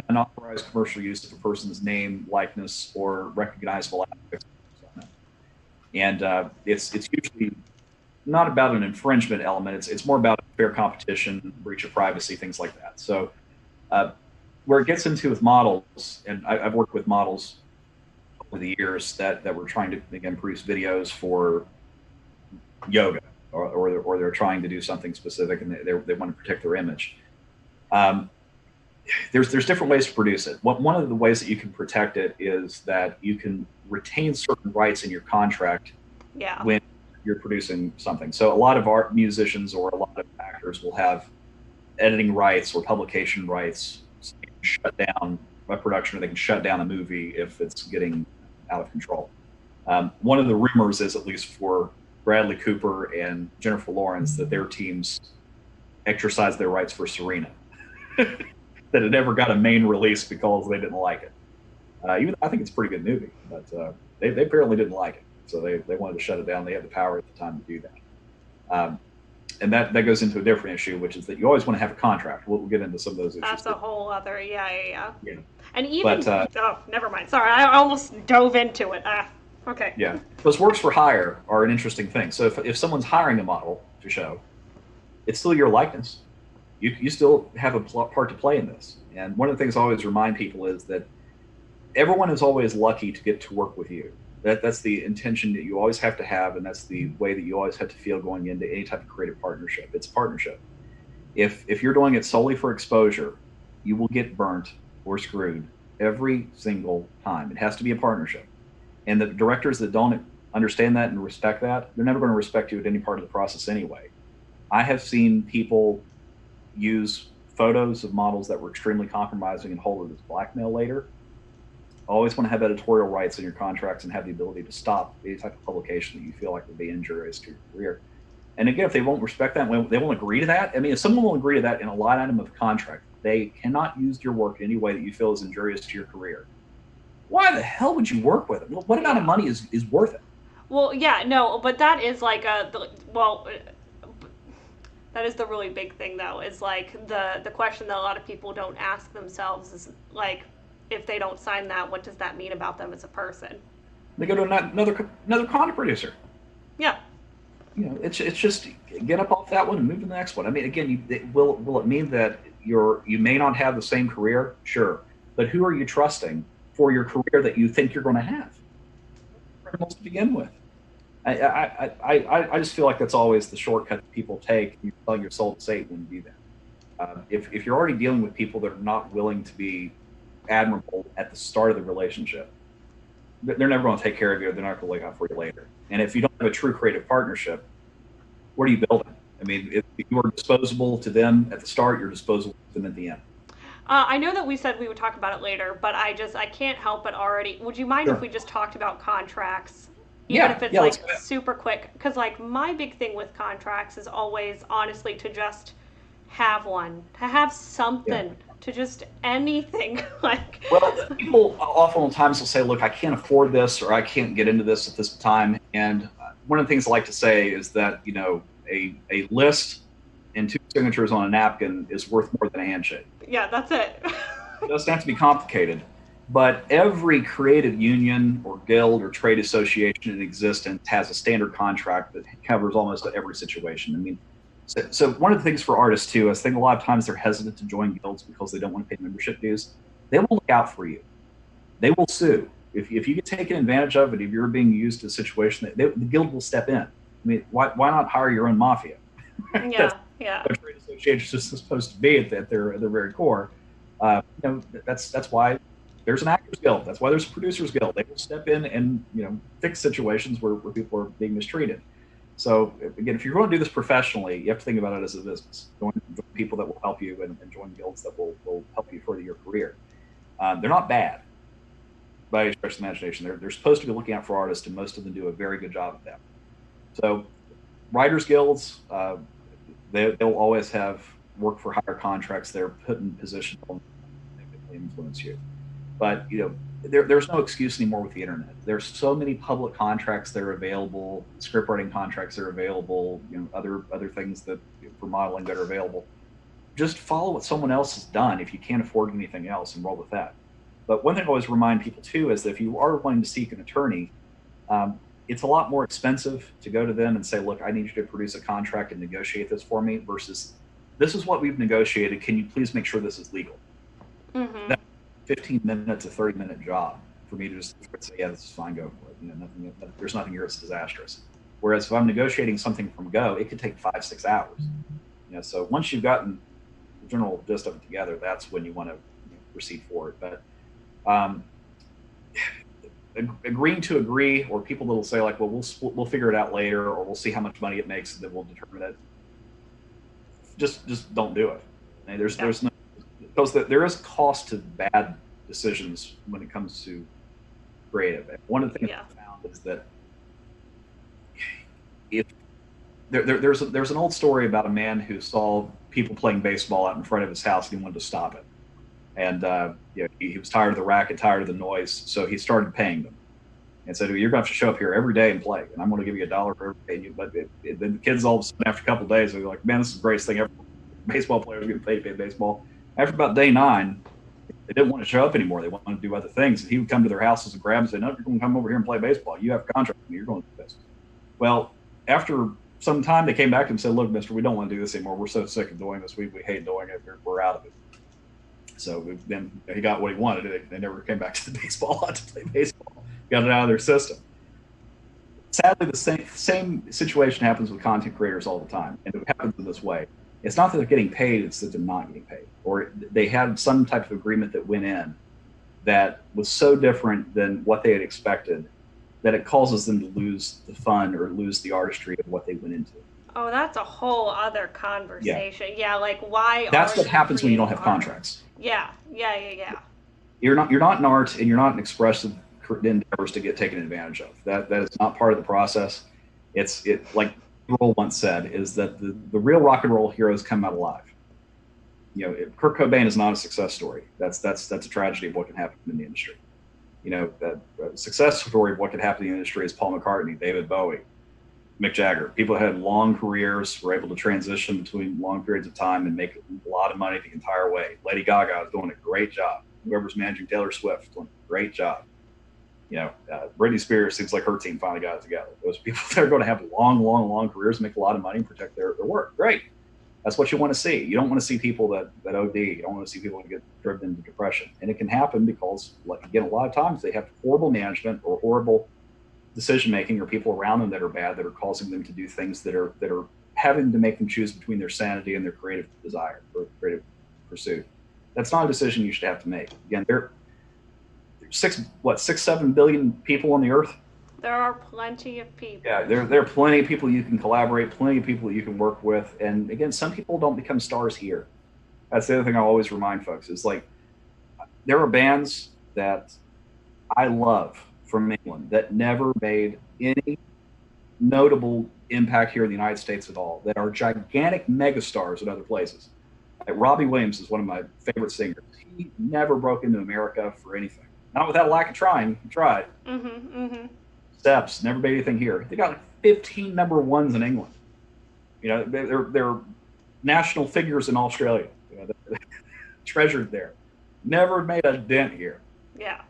unauthorized commercial use of a person's name, likeness, or recognizable aspects. And it's usually not about an infringement element. It's more about fair competition, breach of privacy, things like that. So where it gets into with models, and I've worked with models over the years that were trying to, again, produce videos for yoga, or they're trying to do something specific, and they want to protect their image. Um, there's different ways to produce it. One of the ways that you can protect it is that you can retain certain rights in your contract Yeah. when you're producing something. So a lot of art musicians or a lot of actors will have editing rights or publication rights, so they can shut down a production, or they can shut down a movie if it's getting out of control. One of the rumors is, at least for Bradley Cooper and Jennifer Lawrence, that their teams exercised their rights for Serena. That it never got a main release because they didn't like it. Even though I think it's a pretty good movie, but they apparently didn't like it, so they wanted to shut it down. They had the power at the time to do that. And that goes into a different issue, which is that you always want to have a contract. We'll get into some of those issues. That's a whole other, yeah. And But oh, never mind. Sorry, I almost dove into it. Okay. yeah, those works for hire are an interesting thing. So if someone's hiring a model to show, it's still your likeness. You still have a part to play in this. And one of the things I always remind people is that everyone is always lucky to get to work with you. That's the intention that you always have to have, and that's the way that you always have to feel going into any type of creative partnership. It's a partnership. If you're doing it solely for exposure, you will get burnt or screwed every single time. It has to be a partnership. And the directors that don't understand that and respect that, they're never going to respect you at any part of the process anyway. I have seen people use photos of models that were extremely compromising and hold it as blackmail later. Always want to have editorial rights in your contracts and have the ability to stop any type of publication that you feel like would be injurious to your career. And again, if they won't respect that, they won't agree to that. I mean, if someone will agree to that in a line item of the contract, they cannot use your work in any way that you feel is injurious to your career. Why the hell would you work with it? What amount of money is worth it? Well, yeah, no, but that is like that is the really big thing, though, is like the question that a lot of people don't ask themselves is like, if they don't sign that, what does that mean about them as a person? They go to another content producer. Yeah. It's just get up off that one and move to the next one. I mean, again, will it mean that you may not have the same career? Sure, but who are you trusting for your career that you think you're going to have? Criminals to begin with. I just feel like that's always the shortcut that people take. You're selling your soul to Satan when you do that. If you're already dealing with people that are not willing to be admirable at the start of the relationship, they're never going to take care of you. They're not going to look out for you later. And if you don't have a true creative partnership, what are you building? I mean, if you are disposable to them at the start, you're disposable to them at the end. I know that we said we would talk about it later, but I can't help but already. Would you mind Sure. if we just talked about contracts? Even if it's let's like super quick. Because like my big thing with contracts is always honestly to just have one, to have something, to just anything. Like, well, people oftentimes will say, look, I can't afford this, or I can't get into this at this time. And one of the things I like to say is that, a list and 2 signatures on a napkin is worth more than a handshake. Yeah, that's it. It doesn't have to be complicated. But every creative union or guild or trade association in existence has a standard contract that covers almost every situation. I mean, so one of the things for artists too, I think a lot of times they're hesitant to join guilds because they don't want to pay membership dues. They will look out for you. They will sue. If you get taken advantage of, and if you're being used in a situation, the guild will step in. I mean, why not hire your own mafia? Yeah. What trade associations is supposed to be at their very core. That's why there's an actors guild. That's why there's a producers guild. They will step in and fix situations where people are being mistreated. So again, if you're going to do this professionally, you have to think about it as a business. Join people that will help you, and join guilds that will help you further your career. They're not bad by any stretch of the imagination. They're supposed to be looking out for artists, and most of them do a very good job of that. So writers guilds, they'll always have work for hire contracts. They're put in position to negatively influence you. But there's no excuse anymore with the internet. There's so many public contracts that are available, script writing contracts that are available, other things that for modeling that are available. Just follow what someone else has done. If you can't afford anything else, and roll with that. But one thing I always remind people too is that if you are wanting to seek an attorney, it's a lot more expensive to go to them and say, look, I need you to produce a contract and negotiate this for me, versus this is what we've negotiated. Can you please make sure this is legal? Mm-hmm. That's a 15-minute to 30-minute job for me to just say, yeah, this is fine, go for it. There's nothing here that's disastrous. Whereas if I'm negotiating something from go, it could take 5-6 hours. So once you've gotten the general gist of it together, that's when you want to proceed forward. But agreeing to agree, or people that'll say like, well, we'll figure it out later, or we'll see how much money it makes, and then we'll determine it. Just don't do it. There's no, because there is cost to bad decisions when it comes to creative. And one of the things I found is that if there's an old story about a man who saw people playing baseball out in front of his house and he wanted to stop it. And he was tired of the racket, tired of the noise, so he started paying them and said, "You're going to have to show up here every day and play, and I'm going to give you $1 for every day." But then the kids all of a sudden, after a couple of days, they're like, "Man, this is the greatest thing ever." Baseball players getting paid to play baseball. After about day 9, they didn't want to show up anymore. They wanted to do other things. And he would come to their houses and grab them and say, "No, you're going to come over here and play baseball. You have a contract with me. You're going to do this." Well, after some time, they came back and said, "Look, mister, we don't want to do this anymore. We're so sick of doing this. We hate doing it. We're out of it." So then he got what he wanted. They never came back to the baseball lot to play baseball. Got it out of their system. Sadly, the same situation happens with content creators all the time. And it happens in this way. It's not that they're getting paid, it's that they're not getting paid. Or they had some type of agreement that went in that was so different than what they had expected that it causes them to lose the fun or lose the artistry of what they went into. Oh, that's a whole other conversation. Yeah, like why? That's what happens when you don't have contracts. Yeah. You're not in art, and you're not in expressive endeavors to get taken advantage of. That is not part of the process. It's like Roll once said, is that the real rock and roll heroes come out alive. Kurt Cobain is not a success story. That's a tragedy of what can happen in the industry. A success story of what could happen in the industry is Paul McCartney, David Bowie, Mick Jagger. People that had long careers, were able to transition between long periods of time and make a lot of money the entire way. Lady Gaga is doing a great job. Whoever's managing Taylor Swift is doing a great job. Britney Spears seems like her team finally got it together. Those people that are going to have long careers, make a lot of money, and protect their work. Great. That's what you want to see. You don't want to see people that OD. You don't want to see people that get driven into depression. And it can happen because, again, a lot of times they have horrible management or horrible decision-making, or people around them that are bad, that are causing them to do things that are having to make them choose between their sanity and their creative desire or creative pursuit. That's not a decision you should have to make. Again, there 6-7 billion people on the earth. There are plenty of people. Yeah, there are plenty of people you can collaborate, plenty of people that you can work with. And again, some people don't become stars here. That's the other thing I always remind folks is like, there are bands that I love from England that never made any notable impact here in the United States at all, that are gigantic megastars in other places. Like Robbie Williams is one of my favorite singers. He never broke into America for anything. Not without a lack of trying. He tried. Steps, never made anything here. They got like 15 number ones in England. They're national figures in Australia. They're treasured there. Never made a dent here. Yeah.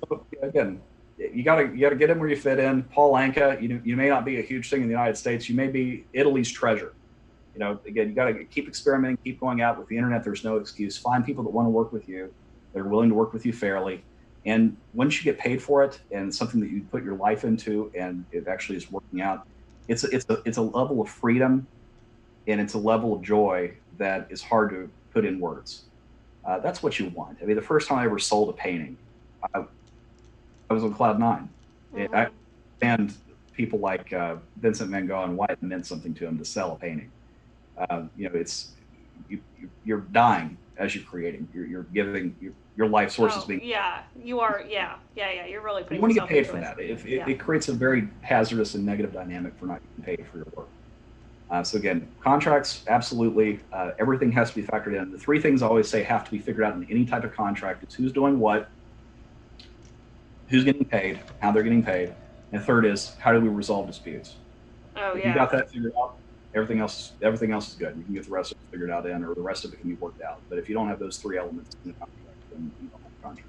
So, again, you gotta get in where you fit in. Paul Anka, you may not be a huge thing in the United States. You may be Italy's treasure. Again, you gotta keep experimenting, keep going out with the internet. There's no excuse. Find people that want to work with you. They're willing to work with you fairly. And once you get paid for it and something that you put your life into and it actually is working out, it's a level of freedom and it's a level of joy that is hard to put in words. That's what you want. I mean, the first time I ever sold a painting, I was on cloud 9. Mm-hmm. I understand people like Vincent van Gogh and why it meant something to him to sell a painting. You're dying as you're creating. You're giving your life sources being. Yeah, you are. Yeah. You're really putting. You want to get paid for that. It creates a very hazardous and negative dynamic for not getting paid for your work. So again, contracts, absolutely. Everything has to be factored in. The 3 things I always say have to be figured out in any type of contract. It's who's doing what, who's getting paid, how they're getting paid, and third is how do we resolve disputes. If you got that figured out, everything else is good. You can get the rest of it figured out or the rest of it can be worked out. But if you don't have those 3 elements in the contract, then you don't have a contract.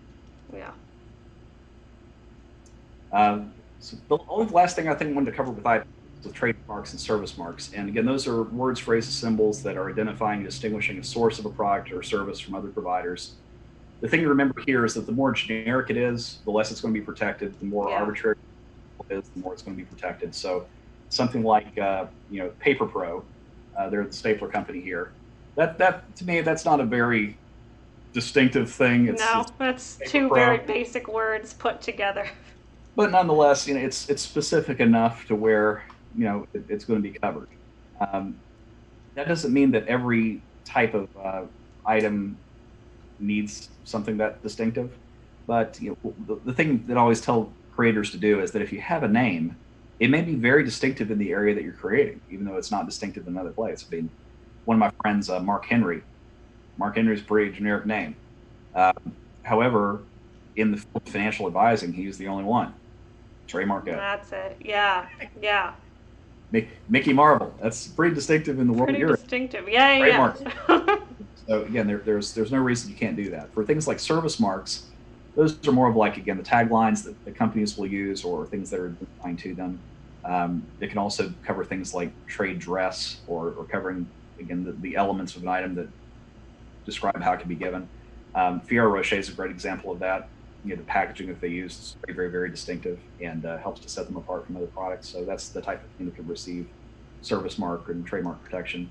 Yeah. So the only last thing I think I wanted to cover with trademarks and service marks. And again, those are words, phrases, symbols that are identifying and distinguishing a source of a product or service from other providers. the thing to remember here is that the more generic it is, the less it's going to be protected. The more arbitrary it is, the more it's going to be protected. So something like Paper Pro, they're the stapler company here. That to me, that's not a very distinctive thing. No, that's Paper two Pro, very basic words put together. but nonetheless, it's specific enough to where it's going to be covered. Um, that doesn't mean that every type of item needs something that distinctive, but the thing that I always tell creators to do is that if you have a name, it may be very distinctive in the area that you're creating, even though it's not distinctive in another place. I mean, one of my friends, Mark Henry. Mark Henry's a pretty generic name. Uh, However, in the field of financial advising, he's the only one. Trademark it. That's it. Yeah, yeah. Mickey Marble. That's pretty distinctive in the world Pretty you're in. distinctive. Yeah, Trademark. yeah. So again, there's no reason you can't do that. For things like service marks, those are more of like, again, the taglines that the companies will use or things that are defined to them. It can also cover things like trade dress or covering, again, the elements of an item that describe how it can be given. Ferrero Rocher is a great example of that. The packaging that they use is very, very, very distinctive and helps to set them apart from other products. So that's the type of thing that could receive service mark and trademark protection.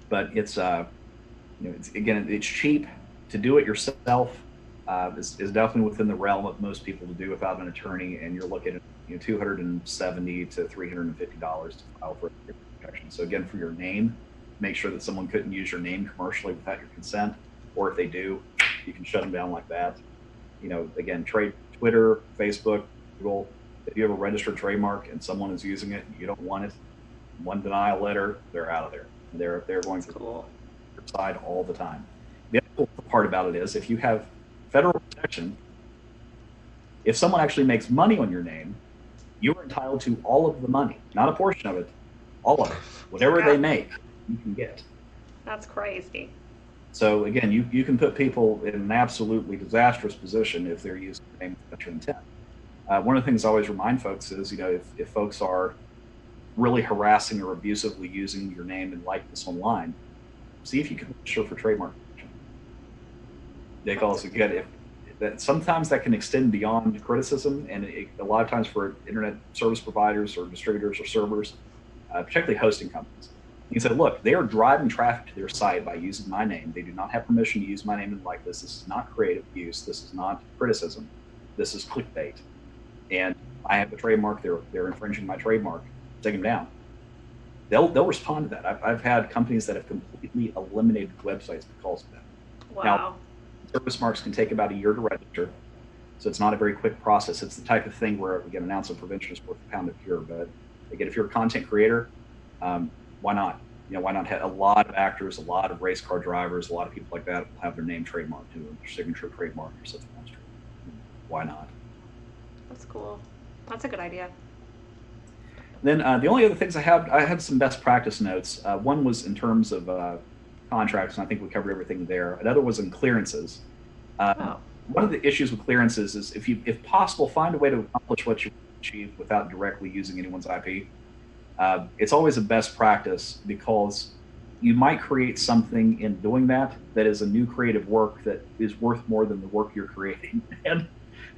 But it's it's cheap to do it yourself. Is definitely within the realm of most people to do without an attorney, and you're looking at $270 to $350 to file for protection. So again, for your name, make sure that someone couldn't use your name commercially without your consent, or if they do, you can shut them down like that. Again, Twitter, Facebook, Google. If you have a registered trademark and someone is using it, you don't want it. One denial letter, they're out of there. They're going to your side all the time. The other cool part about it is if you have federal protection, if someone actually makes money on your name, you are entitled to all of the money, not a portion of it, all of it. Whatever they make, you can get. That's crazy. So again, you can put people in an absolutely disastrous position if they're using your name with your intent. One of the things I always remind folks is, if folks are really harassing or abusively using your name and likeness online, see if you can register for trademark protection. Because again, sometimes that can extend beyond criticism, and a lot of times for internet service providers or distributors or servers, particularly hosting companies, you can say, look, they are driving traffic to their site by using my name. They do not have permission to use my name and likeness. This is not creative use. This is not criticism. This is clickbait. And I have a trademark. They're infringing my trademark. Take them down. They'll respond to that. I've had companies that have completely eliminated websites because of that. Wow. Now, service marks can take about a year to register, so it's not a very quick process. It's the type of thing where, again, an ounce of prevention is worth a pound of cure. But again, if you're a content creator, why not? Why not have a lot of actors, a lot of race car drivers, a lot of people like that will have their name trademarked to their signature trademark or something else. Why not? That's cool. That's a good idea. Then the only other things I had some best practice notes. One was in terms of contracts, and I think we covered everything there. Another was in clearances. One of the issues with clearances is if possible, find a way to accomplish what you achieve without directly using anyone's IP. It's always a best practice because you might create something in doing that is a new creative work that is worth more than the work you're creating. And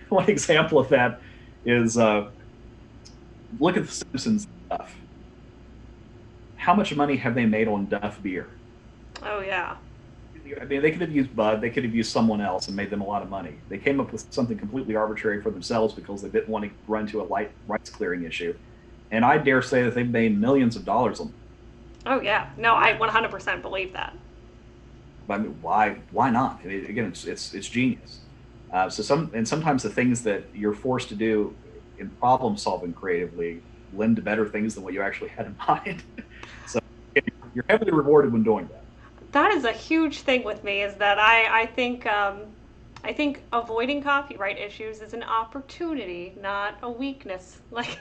one example of that is look at the Simpsons stuff. How much money have they made on Duff beer? Oh, yeah. I mean, they could have used Bud, they could have used someone else and made them a lot of money. They came up with something completely arbitrary for themselves because they didn't want to run to a rights clearing issue. And I dare say that they've made millions of dollars on them. Oh, yeah. No, I 100% believe that. But I mean, why not? I mean, again, it's genius. Sometimes the things that you're forced to do in problem solving creatively lend to better things than what you actually had in mind. So you're heavily rewarded when doing that. That is a huge thing with me, is that I think avoiding copyright issues is an opportunity, not a weakness. Like,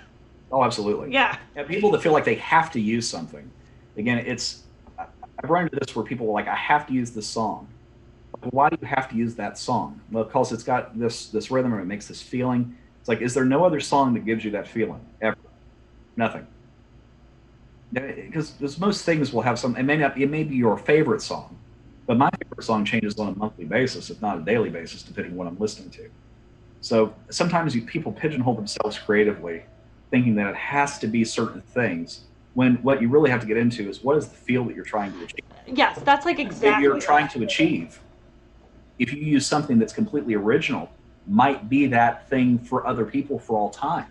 oh, absolutely. Yeah. And people that feel like they have to use something. Again, I've run into this where people are like, I have to use this song. Why do you have to use that song? Well, because it's got this rhythm and it makes this feeling. It's like, is there no other song that gives you that feeling ever? Nothing. Because most things will have some. It may be your favorite song, but my favorite favorite song changes on a monthly basis, if not a daily basis, depending on what I'm listening to. So sometimes people pigeonhole themselves creatively, thinking that it has to be certain things, when what you really have to get into is what is the feel that you're trying to achieve. Yes, that's like That you're exactly trying right. to achieve, if you use something that's completely original, might be that thing for other people for all time.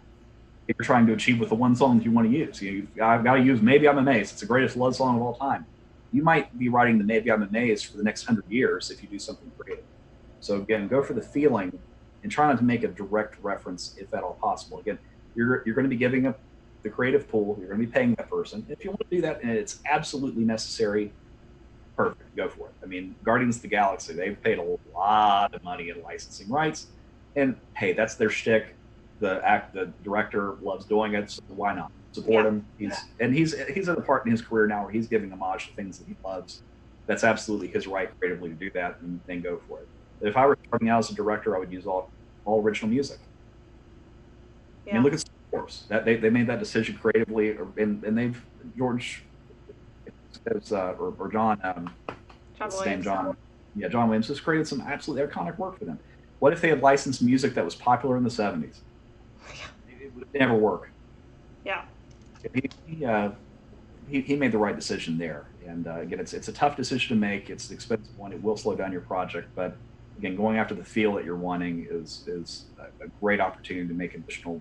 If you're trying to achieve with the one song that you want to use, I've got to use "Maybe I'm Amazed." It's the greatest love song of all time. You might be writing the "Maybe I'm Amazed" for the next 100 years if you do something creative. So again, go for the feeling and try not to make a direct reference if at all possible. Again, you're going to be giving up the creative pool. You're going to be paying that person. If you want to do that and it's absolutely necessary, perfect, go for it. I mean, Guardians of the Galaxy, they've paid a lot of money in licensing rights, and hey, that's their shtick. The director loves doing it, so why not support him? He's at a part in his career now where he's giving homage to things that he loves. That's absolutely his right creatively to do that, and then go for it. But if I were starting out as a director, I would use all original music. I mean, look at Star Wars. That they made that decision creatively, and they've George or John, what's his name, John? Yeah, John Williams has created some absolutely iconic work for them. What if they had licensed music that was popular in the 70s? It would never work. Yeah. He made the right decision there. And again, it's a tough decision to make. It's an expensive one. It will slow down your project. But again, going after the feel that you're wanting is a great opportunity to make additional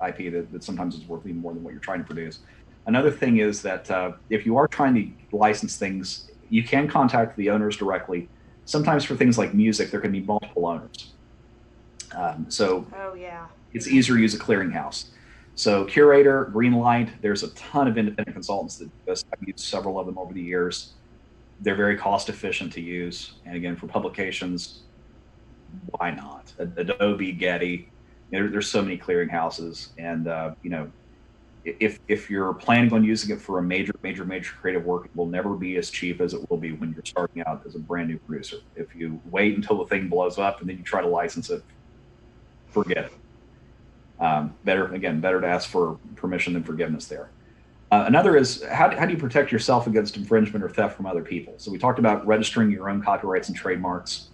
IP that sometimes is worth even more than what you're trying to produce. Another thing is that if you are trying to license things, you can contact the owners directly. Sometimes for things like music, there can be multiple owners. Oh yeah. It's easier to use a clearinghouse. So Curator, Greenlight, there's a ton of independent consultants that do this. I've used several of them over the years. They're very cost efficient to use. And again, for publications, why not? Adobe, Getty, there's so many clearinghouses. And, if you're planning on using it for a major creative work, it will never be as cheap as it will be when you're starting out as a brand new producer. If you wait until the thing blows up and then you try to license it, forget it. Better to ask for permission than forgiveness there. Another is how do you protect yourself against infringement or theft from other people? So we talked about registering your own copyrights and trademarks,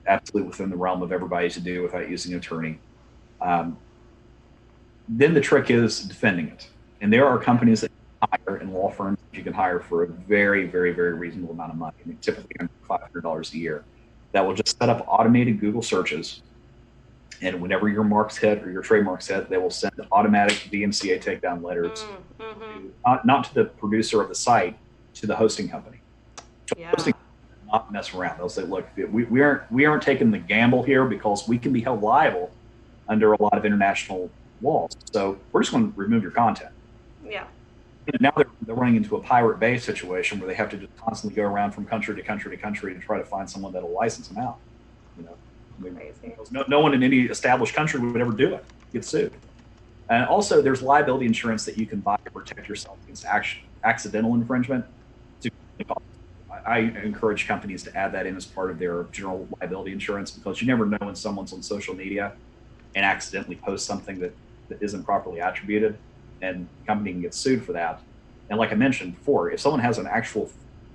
absolutely within the realm of everybody to do without using an attorney. Then the trick is defending it. And there are companies that you can hire and law firms that you can hire for a very, very, very reasonable amount of money. I mean, typically under $500 a year, that will just set up automated Google searches. And whenever your marks hit or your trademarks hit, they will send automatic DMCA takedown letters, not to the producer of the site, to the hosting company. Yeah. Hosting not mess around. They'll say, look, we aren't taking the gamble here because we can be held liable under a lot of international laws. So we're just going to remove your content. Yeah. And now they're running into a Pirate Bay situation where they have to just constantly go around from country to country to country to try to find someone that'll license them out. No one in any established country would ever do it, get sued. And also, there's liability insurance that you can buy to protect yourself against accidental infringement. I encourage companies to add that in as part of their general liability insurance, because you never know when someone's on social media and accidentally posts something that isn't properly attributed, and the company can get sued for that. And like I mentioned before, if someone has an actual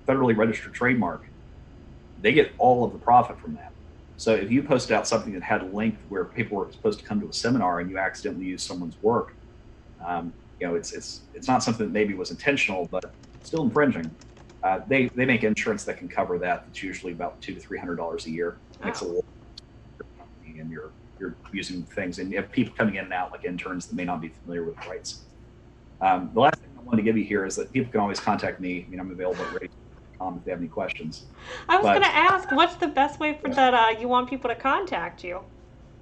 federally registered trademark, they get all of the profit from that. So if you posted out something that had a link where people were supposed to come to a seminar and you accidentally used someone's work, it's not something that maybe was intentional, but still infringing. They make insurance that can cover that. It's usually about $200 to $300 a year. Makes a lot of money, and you're using things, and you have people coming in and out like interns that may not be familiar with the rights. The last thing I wanted to give you here is that people can always contact me. I mean, I'm available at radio.com if they have any questions. I was going to ask, what's the best way for that you want people to contact you?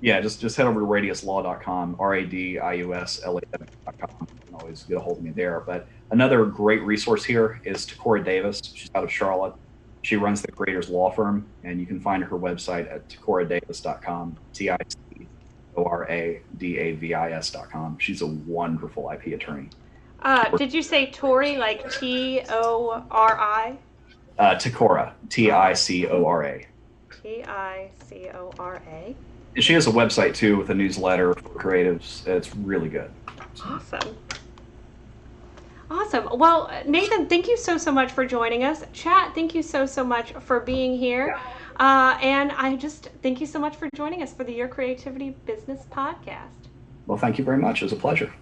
Yeah, just head over to radiuslaw.com, radiuslaw.com. You can always get a hold of me there. But another great resource here is Takora Davis. She's out of Charlotte. She runs the Creators Law Firm, and you can find her website at takoradavis.com, TICORADAVIS.com. She's a wonderful IP attorney. Did you say Tori, like T-O-R-I? Takora, T-I-C-O-R-A. T-I-C-O-R-A. She has a website too with a newsletter for creatives. It's really good. Awesome. Awesome. Awesome. Well, Nathan, thank you so much for joining us. Chat, thank you so much for being here. And I just thank you so much for joining us for the Your Creativity Business podcast. Well, thank you very much. It was a pleasure.